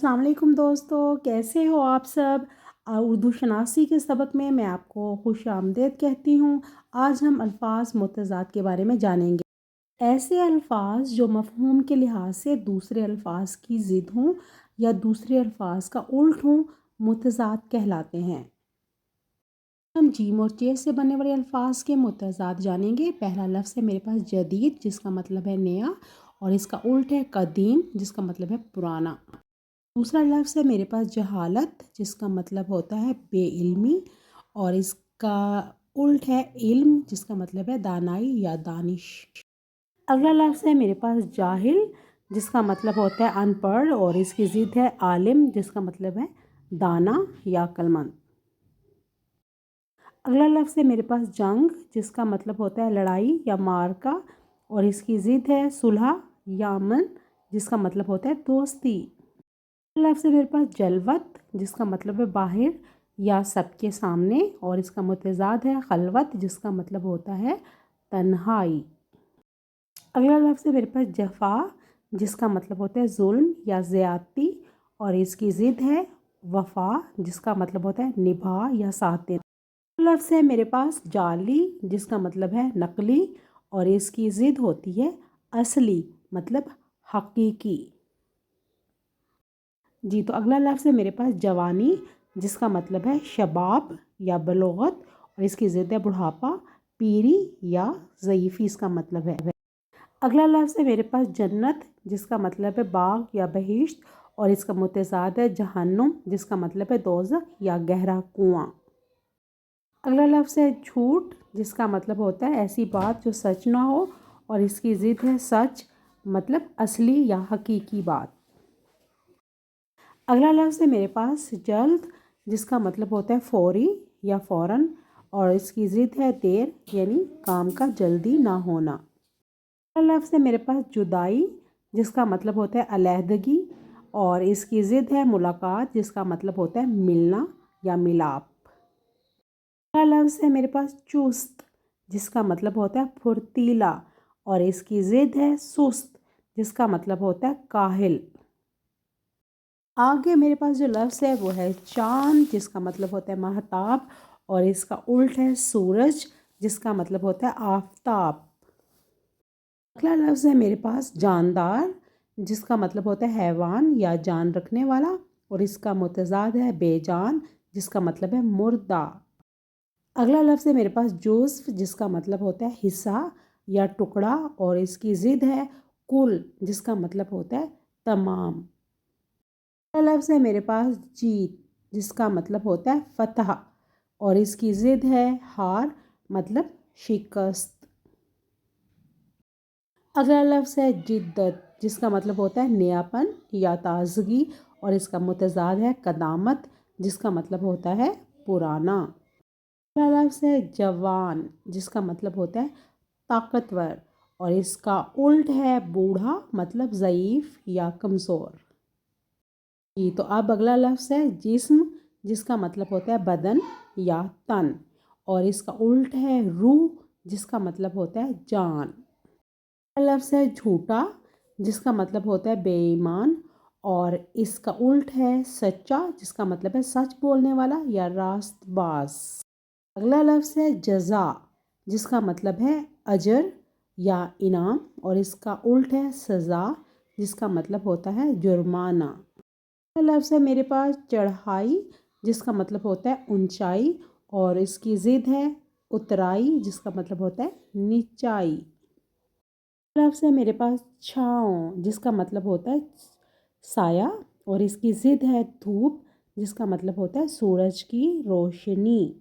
अस्सलाम वालेकुम दोस्तों, कैसे हो आप सब। उर्दू शनासी के सबक में मैं आपको खुश आमदीद कहती हूँ। आज हम अल्फाज मुतज़ाद के बारे में जानेंगे। ऐसे अल्फाज जो मफ़हूम के लिहाज से दूसरे अल्फाज की ज़िद हों या दूसरे अल्फाज का उल्ट हों, मुतज़ाद कहलाते हैं। हम जीम और चे से बनने वाले अल्फाज के मुतज़ाद जानेंगे। पहला लफ्ज़ है मेरे पास जदीद, जिसका मतलब है नया, और इसका उल्ट है कदीम, जिसका मतलब है पुराना। दूसरा लफ्ज़ है मेरे पास जहालत, जिसका मतलब होता है बेइल्मी, और इसका उल्ट है इल्म, जिसका मतलब है दानाई या दानिश। अगला लफ्ज़ है मेरे पास जाहिल, जिसका मतलब होता है अनपढ़, और इसकी ज़िद है आलिम, जिसका मतलब है दाना या अक्लमंद। अगला लफ्ज़ है मेरे पास जंग, जिसका मतलब होता है लड़ाई या मारका, और इसकी ज़िद है सुलह या अमन, जिसका मतलब होता है दोस्ती। लफ्ज़ है मेरे पास जलवत, जिसका मतलब है बाहर या सबके सामने, और इसका मुतज़ाद है खलवत, जिसका मतलब होता है तन्हाई। अगला लफ्ज़ है मेरे पास जफ़ा, जिसका मतलब होता है जुल्म या ज़्यादती, और इसकी ज़िद है वफ़ा, जिसका मतलब होता है निभा या साथ देना। लफ्ज़ है मेरे पास जाली, जिसका मतलब है नकली, और इसकी ज़िद होती है असली, मतलब हकीकी। जी, तो अगला लफ्ज़ है मेरे पास जवानी, जिसका मतलब है शबाब या बलोगत, और इसकी ज़िद है बुढ़ापा, पीरी या ज़ईफ़ी, इसका मतलब है। अगला लफ्ज़ है मेरे पास जन्नत, जिसका मतलब है बाग या बहिश्त, और इसका मुतज़ाद है जहन्नुम, जिसका मतलब है दोज़ख या गहरा कुआं। अगला लफ्ज़ है झूठ, जिसका मतलब होता है ऐसी बात जो सच ना हो, और इसकी ज़िद है सच, मतलब असली या हकीकी बात। अगला लफ्ज़ है मेरे पास जल्द, जिसका मतलब होता है फ़ौरी या फ़ौरन, और इसकी ज़िद है देर, यानी काम का जल्दी ना होना। अगला लफ्ज़ है मेरे पास जुदाई, जिसका मतलब होता है अलहदगी, और इसकी ज़िद है मुलाकात, जिसका मतलब होता है मिलना या मिलाप। अगला लफ्ज़ है मेरे पास चुस्त, जिसका मतलब होता है फुर्तीला, और इसकी ज़िद है सुस्त, जिसका मतलब होता है काहिल। आगे मेरे पास जो लफ्ज़ है वो है चाँद, जिसका मतलब होता है महताब, और इसका उल्ट है सूरज, जिसका मतलब होता है आफ़ताब। अगला लफ्ज़ है मेरे पास जानदार, जिसका मतलब होता है हैवान या जान रखने वाला, और इसका मुतज़ाद है बेजान, जिसका मतलब है मुर्दा। अगला लफ्ज़ है मेरे पास जुज़्व, जिसका मतलब होता है हिस्सा या टुकड़ा, और इसकी ज़िद है कुल, जिसका मतलब होता है तमाम। अगला लफ्ज़ है मेरे पास जीत, जिसका मतलब होता है फ़तह, और इसकी ज़िद है हार, मतलब शिकस्त। अगला लफ्ज़ है जिद्दत, जिसका मतलब होता है नयापन या ताज़गी, और इसका मुतज़ाद है कदामत, जिसका मतलब होता है पुराना। अगला लफ्ज़ है जवान, जिसका मतलब होता है ताकतवर, और इसका उल्ट है बूढ़ा, मतलब ज़ईफ़ या कमज़ोर। जी, तो अब अगला लफ्ज़ है जिस्म, जिसका मतलब होता है बदन या तन, और इसका उल्ट है रूह, जिसका मतलब होता है जान। अगला लफ्ज़ है झूठा, जिसका मतलब होता है बेईमान, और इसका उल्ट है सच्चा, जिसका मतलब है सच बोलने वाला या रास्तबाज। अगला लफ्ज़ है जज़ा, जिसका मतलब है अजर या इनाम, और इसका उल्ट है सज़ा, जिसका मतलब होता है जुर्माना। अगला लफ्ज़ है मेरे पास चढ़ाई, जिसका मतलब होता है ऊंचाई, और इसकी ज़िद है उतराई, जिसका मतलब होता है नीचाई। अगला लफ्ज़ है मेरे पास छाँव, जिसका मतलब होता है साया, और इसकी ज़िद है धूप, जिसका मतलब होता है सूरज की रोशनी।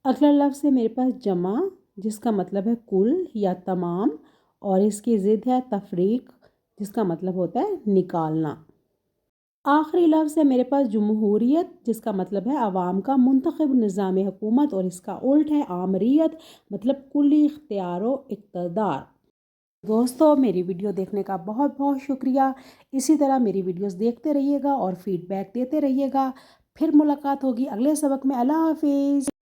अगला लफ्ज़ है मेरे पास जमा, जिसका मतलब है कुल या तमाम, और इसकी ज़िद है तफरीक, जिसका मतलब होता है निकालना। आखिरी लफ्ज़ है मेरे पास जमहूरियत, जिसका मतलब है आवाम का मुंतखब निज़ाम हुकूमत, और इसका उल्ट है आमरीत, मतलब कुल्ली इख्तियार व इक़्तिदार। दोस्तों, मेरी वीडियो देखने का बहुत बहुत शुक्रिया। इसी तरह मेरी वीडियोस देखते रहिएगा और फीडबैक देते रहिएगा। फिर मुलाकात होगी अगले सबक में। अल्लाह हाफिज़।